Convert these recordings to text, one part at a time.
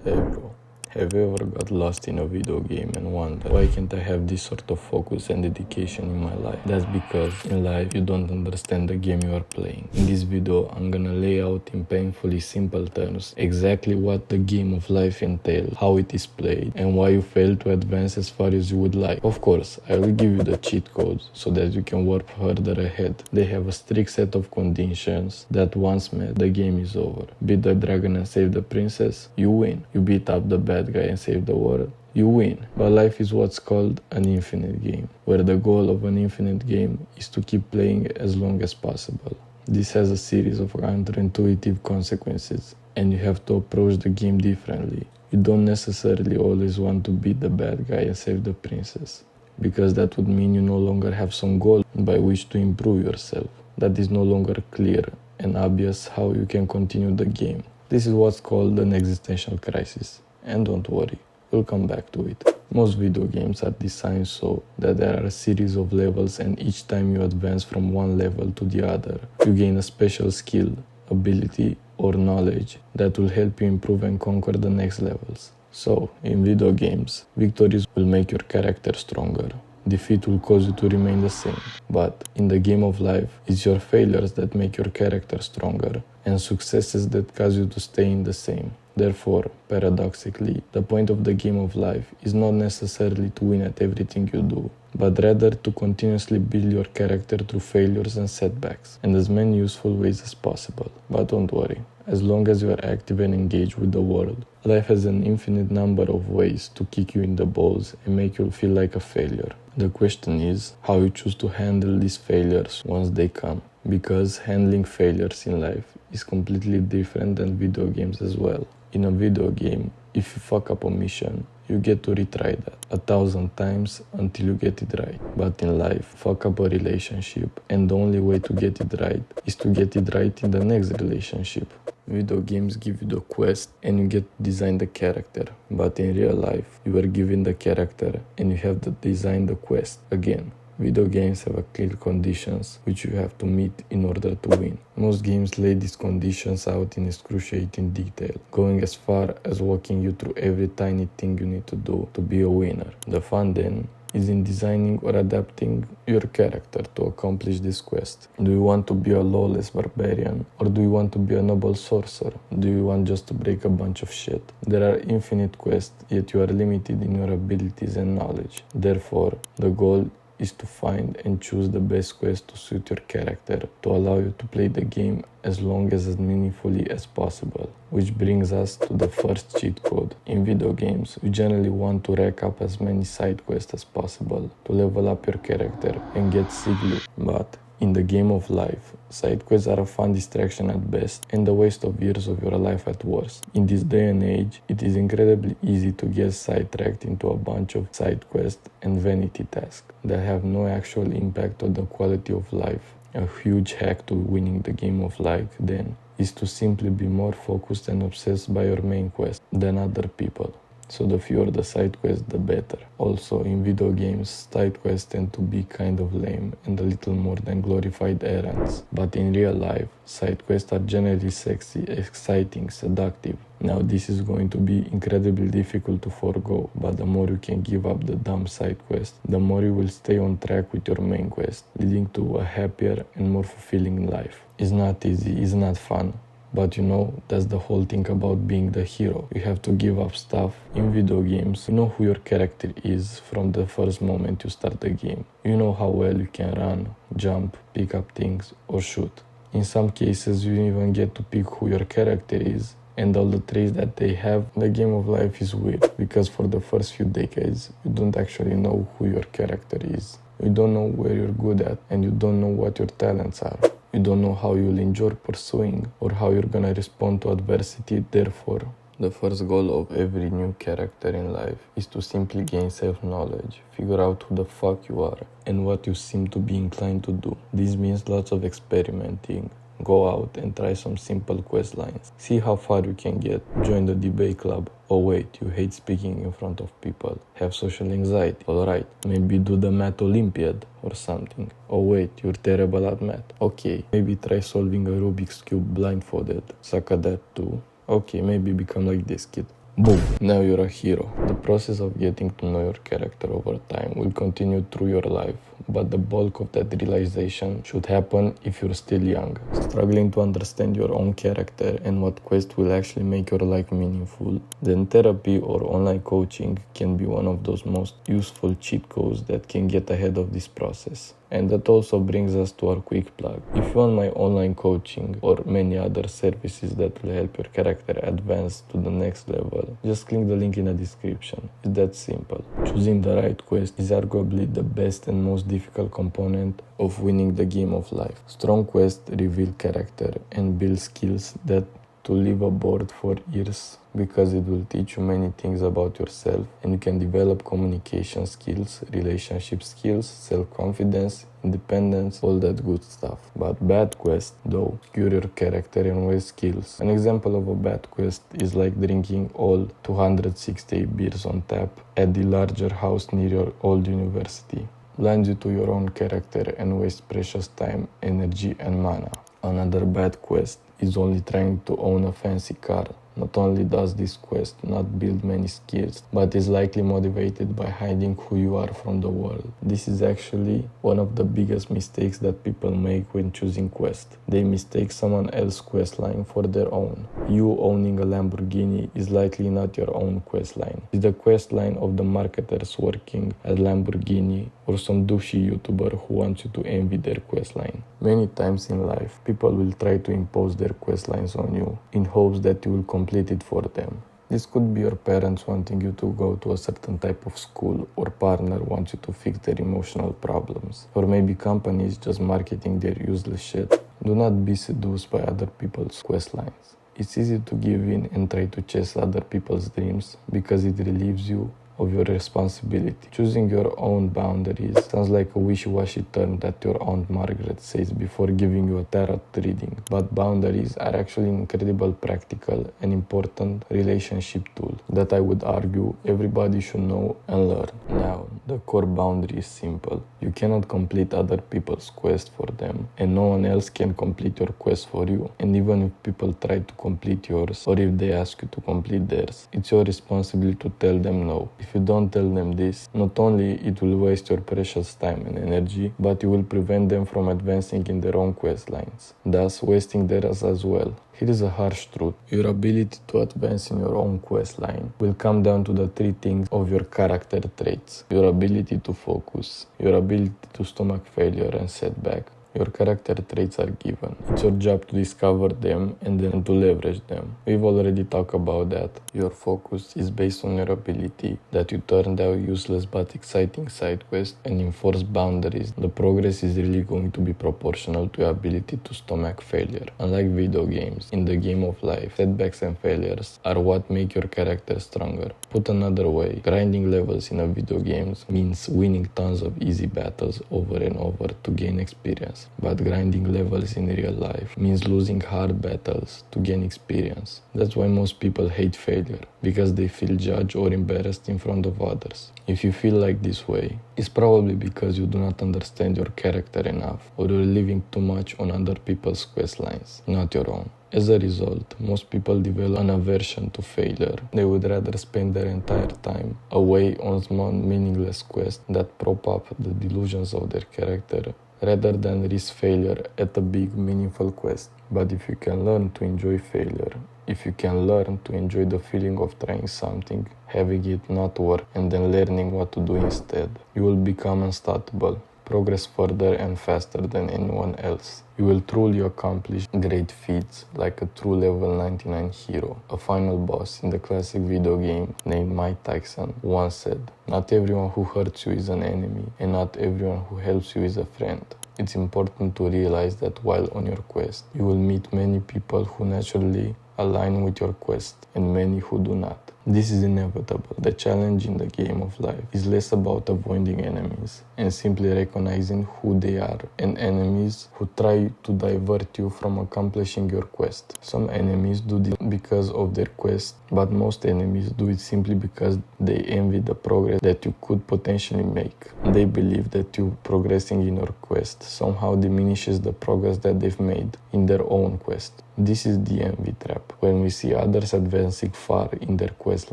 Hey bro, have you ever got lost in a video game and wondered why can't I have this sort of focus and dedication in my life? That's because in life you don't understand the game you are playing. In this video I'm gonna lay out in painfully simple terms exactly what the game of life entails, how it is played, and why you fail to advance as far as you would like. Of course, I will give you the cheat codes so that you can work further ahead. They have a strict set of conditions that once met, the game is over. Beat the dragon and save the princess, you win. You beat up the bad guy and save the world, you win. But life is what's called an infinite game, where the goal of an infinite game is to keep playing as long as possible. This has a series of counterintuitive consequences, and you have to approach the game differently. You don't necessarily always want to beat the bad guy and save the princess, because that would mean you no longer have some goal by which to improve yourself. That is no longer clear and obvious how you can continue the game. This is what's called an existential crisis. And don't worry, we'll come back to it. Most video games are designed so that there are a series of levels, and each time you advance from one level to the other, you gain a special skill, ability, or knowledge that will help you improve and conquer the next levels. So, in video games, victories will make your character stronger. Defeat will cause you to remain the same. But in the game of life, it's your failures that make your character stronger, and successes that cause you to stay in the same. Therefore, paradoxically, the point of the game of life is not necessarily to win at everything you do, but rather to continuously build your character through failures and setbacks, and as many useful ways as possible. But don't worry, as long as you are active and engaged with the world, life has an infinite number of ways to kick you in the balls and make you feel like a failure. The question is how you choose to handle these failures once they come, because handling failures in life is completely different than video games as well. In a video game, if you fuck up a mission, you get to retry that 1,000 times until you get it right. But in life, fuck up a relationship, and the only way to get it right is to get it right in the next relationship. Video games give you the quest and you get to design the character, but in real life, you are given the character and you have to design the quest again. Video games have clear conditions which you have to meet in order to win. Most games lay these conditions out in excruciating detail, going as far as walking you through every tiny thing you need to do to be a winner. The fun then is in designing or adapting your character to accomplish this quest. Do you want to be a lawless barbarian, or do you want to be a noble sorcerer? Do you want just to break a bunch of shit? There are infinite quests, yet you are limited in your abilities and knowledge. Therefore, the goal is to find and choose the best quest to suit your character, to allow you to play the game as long as meaningfully as possible. Which brings us to the first cheat code. In video games, you generally want to rack up as many side quests as possible to level up your character and get sick loot. But in the game of life, side quests are a fun distraction at best and a waste of years of your life at worst. In this day and age, it is incredibly easy to get sidetracked into a bunch of side quests and vanity tasks that have no actual impact on the quality of life. A huge hack to winning the game of life, then, is to simply be more focused and obsessed by your main quest than other people. So the fewer the side quests, the better. Also, in video games, side quests tend to be kind of lame and a little more than glorified errands. But in real life, side quests are generally sexy, exciting, seductive. Now this is going to be incredibly difficult to forego, but the more you can give up the dumb side quest, the more you will stay on track with your main quest, leading to a happier and more fulfilling life. It's not easy, it's not fun. But you know, that's the whole thing about being the hero. You have to give up stuff. In video games, you know who your character is from the first moment you start the game. You know how well you can run, jump, pick up things, or shoot. In some cases, you even get to pick who your character is and all the traits that they have. The game of life is weird, because for the first few decades, you don't actually know who your character is. You don't know where you're good at, and you don't know what your talents are. You don't know how you'll enjoy pursuing or how you're gonna respond to adversity. Therefore, the first goal of every new character in life is to simply gain self-knowledge, figure out who the fuck you are and what you seem to be inclined to do. This means lots of experimenting. Go out and try some simple quest lines. See how far you can get. Join the debate club. Oh wait, you hate speaking in front of people. Have social anxiety. Alright, maybe do the math Olympiad or something. Oh wait, you're terrible at math. Okay, maybe try solving a Rubik's Cube blindfolded. Suck at that too. Okay, maybe become like this kid. Boom! Now you're a hero. The process of getting to know your character over time will continue through your life, but the bulk of that realization should happen if you're still young, struggling to understand your own character and what quest will actually make your life meaningful. Then therapy or online coaching can be one of those most useful cheat codes that can get ahead of this process. And that also brings us to our quick plug. If you want my online coaching or many other services that will help your character advance to the next level, just click the link in the description. It's that simple. Choosing the right quest is arguably the best and most difficult component of winning the game of life. Strong quests reveal character and build skills that to live aboard for years, because it will teach you many things about yourself, and you can develop communication skills, relationship skills, self-confidence, independence, all that good stuff. But bad quests, though, cure your character and waste skills. An example of a bad quest is like drinking all 268 beers on tap at the larger house near your old university. Blinds you to your own character and wastes precious time, energy and mana. Another bad quest is only trying to own a fancy car. Not only does this quest not build many skills, but is likely motivated by hiding who you are from the world. This is actually one of the biggest mistakes that people make when choosing quest. They mistake someone else's quest line for their own. You owning a Lamborghini is likely not your own quest line. It's the quest line of the marketers working at Lamborghini or some douchey YouTuber who wants you to envy their quest line. Many times in life, people will try to impose their quest lines on you in hopes that you will complete it for them. This could be your parents wanting you to go to a certain type of school, or partner wants you to fix their emotional problems, or maybe companies just marketing their useless shit. Do not be seduced by other people's quest lines. It's easy to give in and try to chase other people's dreams because it relieves you of your responsibility. Choosing your own boundaries sounds like a wishy-washy term that your Aunt Margaret says before giving you a tarot reading, but boundaries are actually an incredible practical and important relationship tool that I would argue everybody should know and learn. Now, the core boundary is simple. You cannot complete other people's quest for them, and no one else can complete your quest for you. And even if people try to complete yours, or if they ask you to complete theirs, it's your responsibility to tell them no. If you don't tell them this, not only it will waste your precious time and energy, but you will prevent them from advancing in their own quest lines, thus wasting theirs as well. Here is a harsh truth. Your ability to advance in your own quest line will come down to the three things of your character traits: your ability to focus, your ability to stomach failure and setback. Your character traits are given. It's your job to discover them and then to leverage them. We've already talked about that. Your focus is based on your ability that you turn down useless but exciting side quests and enforce boundaries. The progress is really going to be proportional to your ability to stomach failure. Unlike video games, in the game of life, setbacks and failures are what make your character stronger. Put another way, grinding levels in a video games means winning tons of easy battles over and over to gain experience. But grinding levels in real life means losing hard battles to gain experience. That's why most people hate failure, because they feel judged or embarrassed in front of others. If you feel like this way, it's probably because you do not understand your character enough, or you're living too much on other people's quest lines, not your own. As a result, most people develop an aversion to failure. They would rather spend their entire time away on small meaningless quests that prop up the delusions of their character, rather than risk failure at a big, meaningful quest. But if you can learn to enjoy failure, if you can learn to enjoy the feeling of trying something, having it not work, and then learning what to do instead, you will become unstoppable, progress further and faster than anyone else. You will truly accomplish great feats like a true level 99 hero. A final boss in the classic video game named Mike Tyson once said, "Not everyone who hurts you is an enemy, and not everyone who helps you is a friend." It's important to realize that while on your quest, you will meet many people who naturally align with your quest and many who do not. This is inevitable. The challenge in the game of life is less about avoiding enemies and simply recognizing who they are, and enemies who try to divert you from accomplishing your quest. Some enemies do this because of their quest, but most enemies do it simply because they envy the progress that you could potentially make. They believe that you progressing in your quest somehow diminishes the progress that they've made in their own quest. This is the envy trap. When we see others advancing far in their quest, quest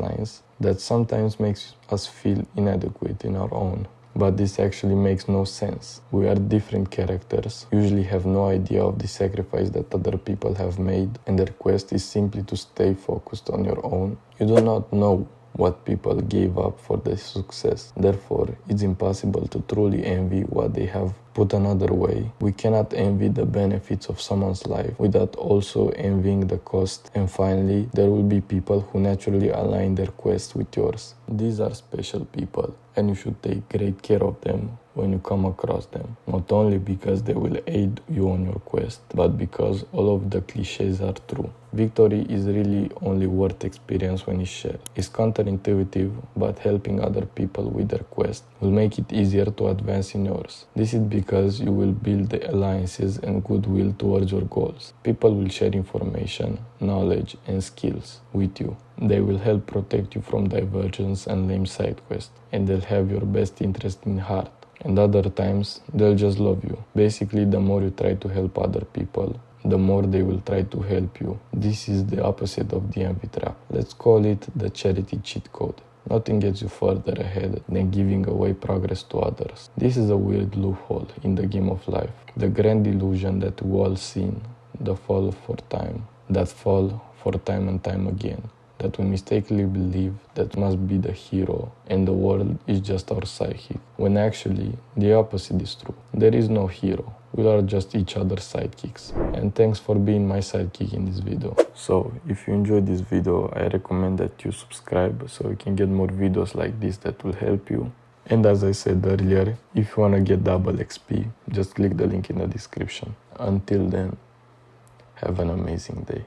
lines that sometimes makes us feel inadequate in our own. But this actually makes no sense. We are different characters, usually have no idea of the sacrifice that other people have made, and their quest is simply to stay focused on your own. You do not know what people gave up for their success. Therefore, it's impossible to truly envy what they have. Put another way, we cannot envy the benefits of someone's life without also envying the cost. And finally, there will be people who naturally align their quest with yours. These are special people, and you should take great care of them when you come across them. Not only because they will aid you on your quest, but because all of the cliches are true. Victory is really only worth experience when it's shared. It's counterintuitive, but helping other people with their quest will make it easier to advance in yours. This is because you will build the alliances and goodwill towards your goals. People will share information, knowledge, and skills with you. They will help protect you from divergence and lame side quests, and they'll have your best interest in heart. And other times, they'll just love you. Basically, the more you try to help other people, the more they will try to help you. This is the opposite of the envy trap. Let's call it the charity cheat code. Nothing gets you further ahead than giving away progress to others. This is a weird loophole in the game of life. The grand illusion that we all seen, the fall for time, that fall for time and time again. That we mistakenly believe that must be the hero and the world is just our sidekick, when actually the opposite is true. There is no hero. We are just each other's sidekicks. And thanks for being my sidekick in this video. So, if you enjoyed this video, I recommend that you subscribe so you can get more videos like this that will help you. And as I said earlier, if you wanna get double XP, just click the link in the description. Until then, have an amazing day.